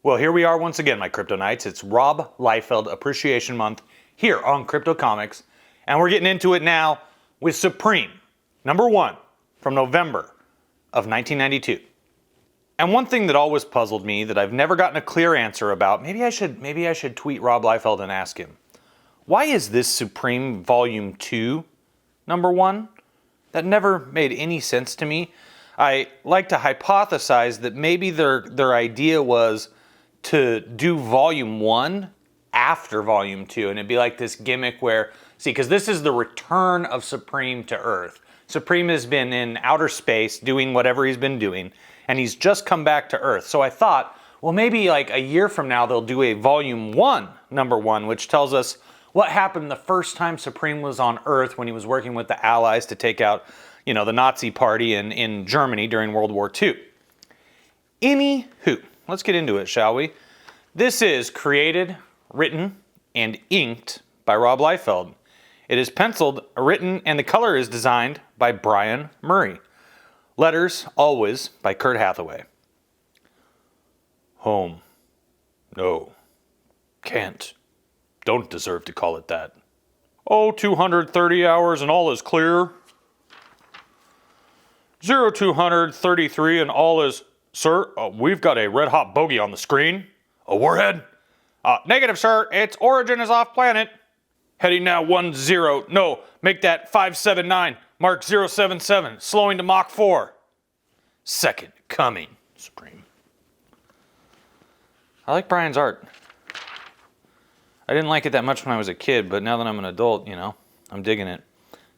Well, here we are once again, my Crypto Knights. It's Rob Liefeld Appreciation Month here on Crypto Comics, and we're getting into it now with Supreme, #1 from November of 1992. And one thing that always puzzled me that I've never gotten a clear answer about, maybe I should tweet Rob Liefeld and ask him, why is this Supreme Volume 2 #1? That never made any sense to me. I like to hypothesize that maybe their idea was to do Volume 1 after Volume 2, and it'd be like this gimmick where, see, because this is the return of Supreme to Earth. Supreme has been in outer space doing whatever he's been doing, and he's just come back to Earth. So I thought, well, maybe like a year from now they'll do a Volume 1 #1, which tells us what happened the first time Supreme was on Earth when he was working with the Allies to take out, the Nazi party in Germany during World War II. Anywho, let's get into it, shall we? This is created, written, and inked by Rob Liefeld. It is penciled, written, and the color is designed by Brian Murray. Letters, always, by Kurt Hathaway. Home. No. Can't. Don't deserve to call it that. Oh, 230 hours and all is clear. 0233 and all is... Sir, we've got a red-hot bogey on the screen. A warhead? Negative, sir. Its origin is off-planet. Heading now 10. No, make that 579. Mark 077. Slowing to Mach 4. Second coming, Supreme. I like Brian's art. I didn't like it that much when I was a kid, but now that I'm an adult, I'm digging it.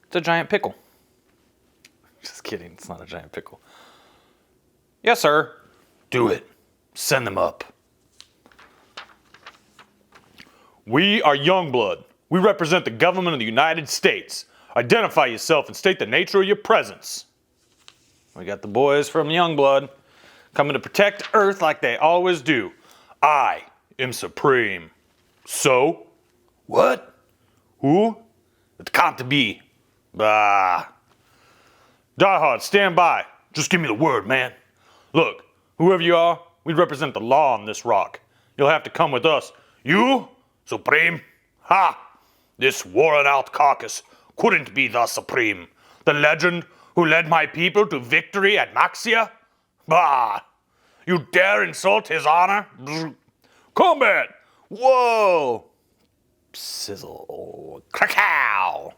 It's a giant pickle. Just kidding, it's not a giant pickle. Yes, sir. Do it. Send them up. We are Youngblood. We represent the government of the United States. Identify yourself and state the nature of your presence. We got the boys from Youngblood coming to protect Earth like they always do. I am Supreme. So? What? Who? It can't be. Bah. Die Hard, stand by. Just give me the word, man. Look, whoever you are, we represent the law on this rock. You'll have to come with us. You? Supreme? Ha! This worn-out carcass couldn't be the Supreme. The legend who led my people to victory at Maxia? Bah! You dare insult his honor? Combat! Whoa! Sizzle. Krakow!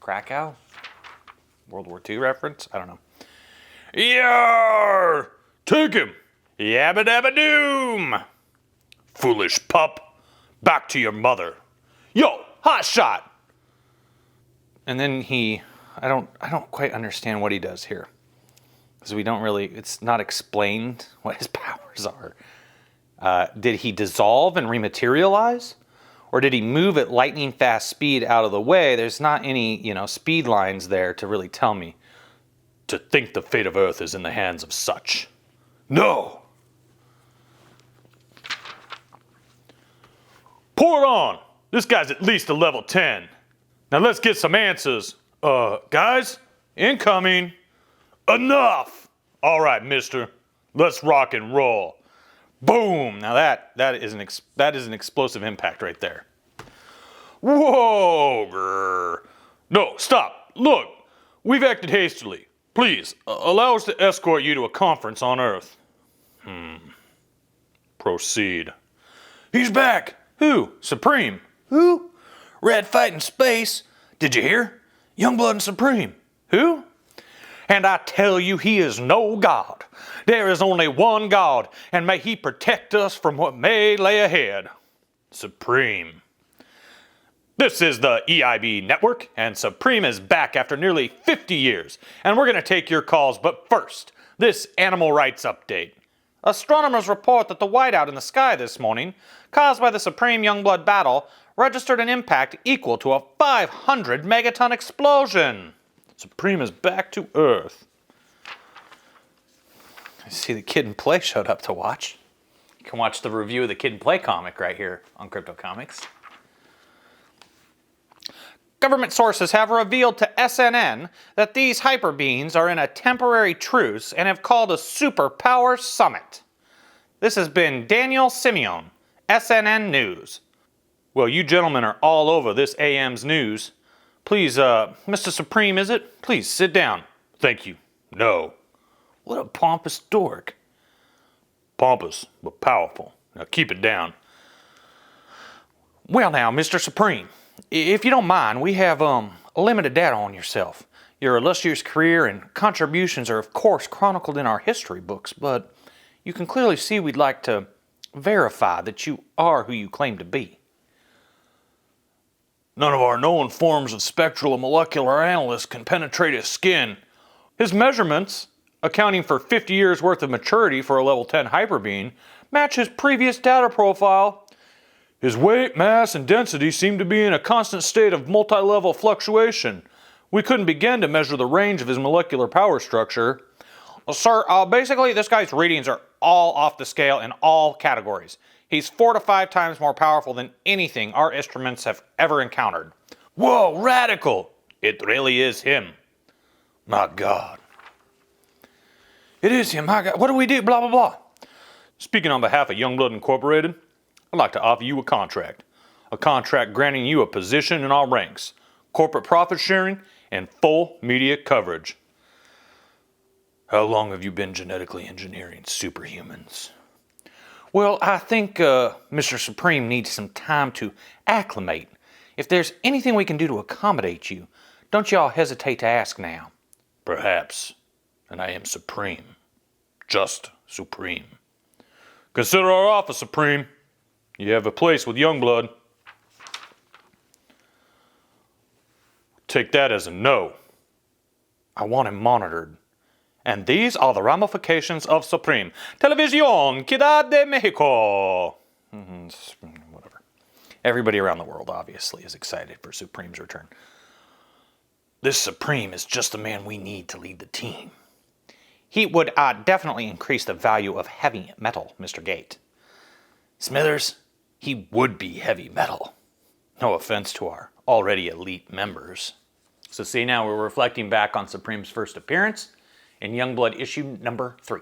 Krakow? World War II reference? I don't know. Yarr! Take him! Yabba dabba doom! Foolish pup! Back to your mother! Yo! Hot shot! And then I don't quite understand what he does here. Because it's not explained what his powers are. Did he dissolve and rematerialize? Or did he move at lightning fast speed out of the way? There's not any, speed lines there to really tell me. To think the fate of Earth is in the hands of such. No! Pour on! This guy's at least a level 10. Now let's get some answers. Guys? Incoming. Enough! Alright, mister. Let's rock and roll. Boom! Now that is an explosive impact right there. Whoa! Grr. No, stop. Look, we've acted hastily. Please, allow us to escort you to a conference on Earth. Proceed. He's back! Who? Supreme. Who? Red fight in space. Did you hear? Youngblood and Supreme. Who? And I tell you, he is no god. There is only one God, and may he protect us from what may lay ahead. Supreme. This is the EIB Network, and Supreme is back after nearly 50 years, and we're going to take your calls, but first, this animal rights update. Astronomers report that the whiteout in the sky this morning, caused by the Supreme Youngblood battle, registered an impact equal to a 500 megaton explosion. Supreme is back to Earth. I see the Kid and Play showed up to watch. You can watch the review of the Kid and Play comic right here on Crypto Comics. Government sources have revealed to SNN that these hyperbeings are in a temporary truce and have called a superpower summit. This has been Daniel Simeon, SNN News. Well, you gentlemen are all over this AM's news. Please, Mr. Supreme, is it? Please, sit down. Thank you. No. What a pompous dork. Pompous, but powerful. Now keep it down. Well now, Mr. Supreme, if you don't mind, we have limited data on yourself. Your illustrious career and contributions are of course chronicled in our history books, but you can clearly see we'd like to verify that you are who you claim to be. None of our known forms of spectral and molecular analysts can penetrate his skin. His measurements, accounting for 50 years worth of maturity for a level 10 hyperbeing, match his previous data profile. His weight, mass, and density seem to be in a constant state of multi-level fluctuation. We couldn't begin to measure the range of his molecular power structure. Sir, basically this guy's readings are all off the scale in all categories. He's 4 to 5 times more powerful than anything our instruments have ever encountered. Whoa, radical! It really is him. My God. It is him, my God. What do we do? Blah, blah, blah. Speaking on behalf of Youngblood Incorporated, I'd like to offer you a contract. A contract granting you a position in our ranks, corporate profit sharing, and full media coverage. How long have you been genetically engineering superhumans? Well, I think Mr. Supreme needs some time to acclimate. If there's anything we can do to accommodate you, don't y'all hesitate to ask now. Perhaps. And I am supreme. Just supreme. Consider our offer, Supreme. You have a place with Youngblood. Take that as a no. I want him monitored. And these are the ramifications of Supreme. Televisión, Ciudad de Mexico. Whatever. Everybody around the world, obviously, is excited for Supreme's return. This Supreme is just the man we need to lead the team. He would definitely increase the value of heavy metal, Mr. Gate. Smithers, he would be heavy metal. No offense to our already elite members. So see, now we're reflecting back on Supreme's first appearance in Youngblood issue number 3.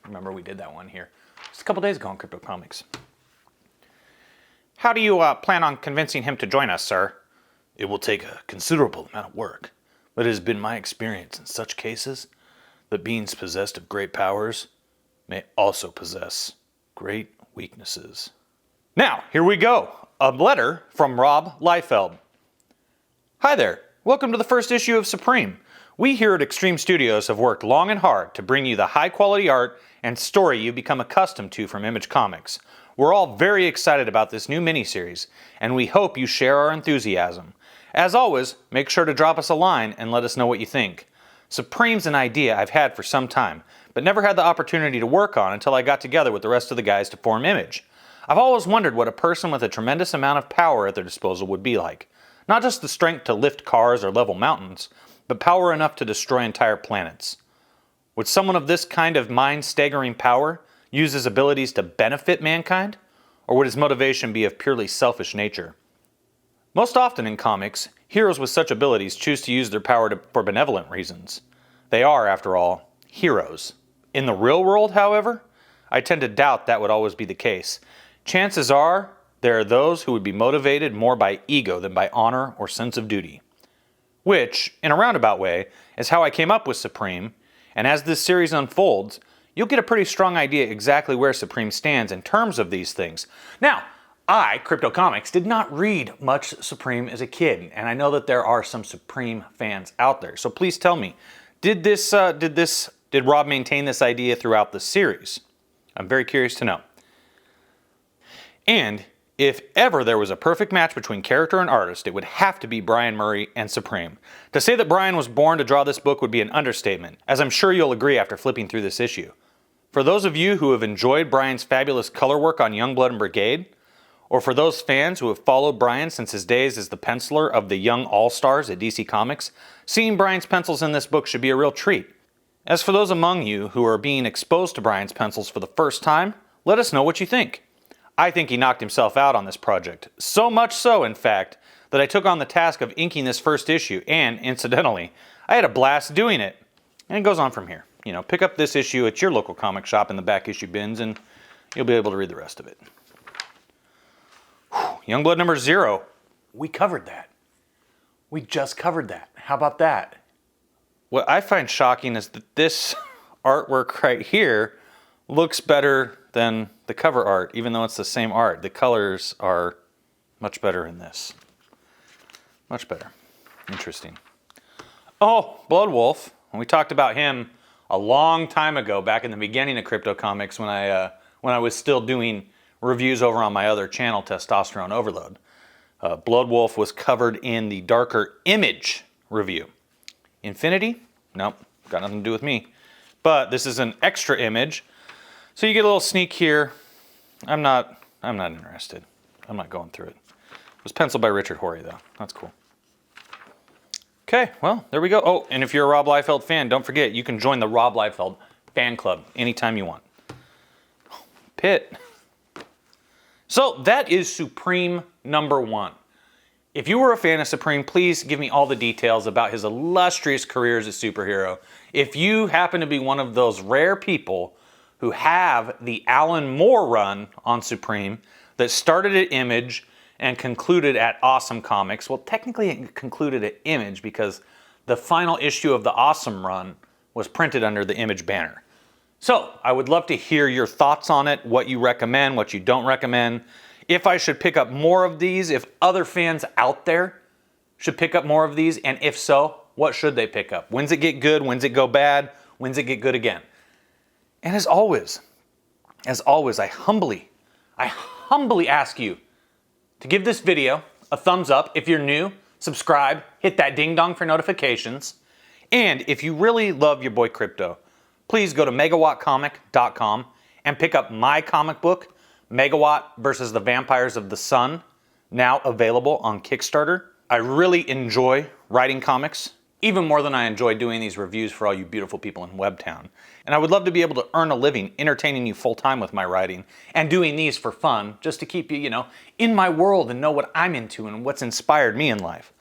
Remember, we did that one here just a couple days ago on Crypto Comics. How do you plan on convincing him to join us, sir? It will take a considerable amount of work, but it has been my experience in such cases that beings possessed of great powers may also possess great weaknesses. Now, here we go. A letter from Rob Liefeld. Hi there. Welcome to the first issue of Supreme. We here at Extreme Studios have worked long and hard to bring you the high-quality art and story you've become accustomed to from Image Comics. We're all very excited about this new miniseries, and we hope you share our enthusiasm. As always, make sure to drop us a line and let us know what you think. Supreme's an idea I've had for some time, but never had the opportunity to work on until I got together with the rest of the guys to form Image. I've always wondered what a person with a tremendous amount of power at their disposal would be like. Not just the strength to lift cars or level mountains, but power enough to destroy entire planets. Would someone of this kind of mind-staggering power use his abilities to benefit mankind? Or would his motivation be of purely selfish nature? Most often in comics, heroes with such abilities choose to use their power for benevolent reasons. They are, after all, heroes. In the real world, however, I tend to doubt that would always be the case. Chances are, there are those who would be motivated more by ego than by honor or sense of duty. Which, in a roundabout way, is how I came up with Supreme, and as this series unfolds, you'll get a pretty strong idea exactly where Supreme stands in terms of these things. Now, I, Crypto Comics, did not read much Supreme as a kid, and I know that there are some Supreme fans out there. So please tell me, did Rob maintain this idea throughout the series? I'm very curious to know. And if ever there was a perfect match between character and artist, it would have to be Brian Murray and Supreme. To say that Brian was born to draw this book would be an understatement, as I'm sure you'll agree after flipping through this issue. For those of you who have enjoyed Brian's fabulous color work on Youngblood and Brigade, or for those fans who have followed Brian since his days as the penciler of the Young All-Stars at DC Comics, seeing Brian's pencils in this book should be a real treat. As for those among you who are being exposed to Brian's pencils for the first time, let us know what you think. I think he knocked himself out on this project. So much so, in fact, that I took on the task of inking this first issue, and, incidentally, I had a blast doing it. And it goes on from here. You know, pick up this issue at your local comic shop in the back issue bins and you'll be able to read the rest of it. Youngblood number 0. We covered that. We just covered that. How about that? What I find shocking is that this artwork right here looks better than the cover art, even though it's the same art. The colors are much better in this. Much better. Interesting. Oh, Blood Wolf. We talked about him a long time ago, back in the beginning of Crypto Comics, when I was still doing reviews over on my other channel, Testosterone Overload. Blood Wolf was covered in the Darker Image review. Infinity? Nope, got nothing to do with me. But this is an extra image, so you get a little sneak here. I'm not interested. I'm not going through it. It was penciled by Richard Horry, though. That's cool. Okay, well, there we go. Oh, and if you're a Rob Liefeld fan, don't forget, you can join the Rob Liefeld fan club anytime you want. Pit. So that is Supreme number 1. If you were a fan of Supreme, please give me all the details about his illustrious career as a superhero. If you happen to be one of those rare people who have the Alan Moore run on Supreme that started at Image and concluded at Awesome Comics, well, technically it concluded at Image because the final issue of the Awesome run was printed under the Image banner. So I would love to hear your thoughts on it, what you recommend, what you don't recommend. If I should pick up more of these, if other fans out there should pick up more of these, and if so, what should they pick up? When's it get good? When's it go bad? When's it get good again? And as always, I humbly ask you to give this video a thumbs up. If you're new, subscribe, hit that ding dong for notifications. And if you really love your boy Crypto, please go to megawattcomic.com and pick up my comic book, Megawatt versus the Vampires of the Sun, now available on Kickstarter. I really enjoy writing comics, even more than I enjoy doing these reviews for all you beautiful people in Webtown. And I would love to be able to earn a living entertaining you full-time with my writing and doing these for fun, just to keep you, in my world and know what I'm into and what's inspired me in life.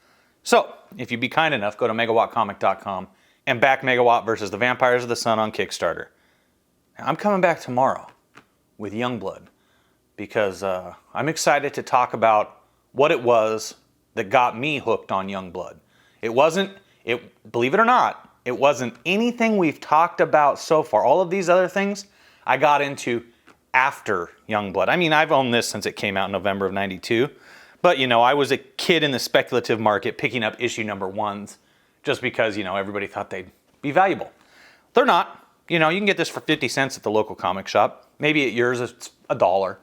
So, if you'd be kind enough, go to megawattcomic.com and back Megawatt versus the Vampires of the Sun on Kickstarter. Now, I'm coming back tomorrow with Youngblood because I'm excited to talk about what it was that got me hooked on Youngblood. Believe it or not, it wasn't anything we've talked about so far. All of these other things I got into after Youngblood. I mean, I've owned this since it came out in November of '92. But, I was a kid in the speculative market picking up issue number 1s just because, everybody thought they'd be valuable. They're not. You can get this for 50 cents at the local comic shop. Maybe at yours it's $1.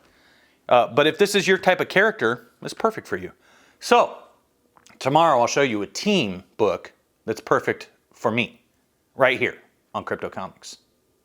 But if this is your type of character, it's perfect for you. So, tomorrow I'll show you a team book that's perfect for me, right here on Crypto Comics.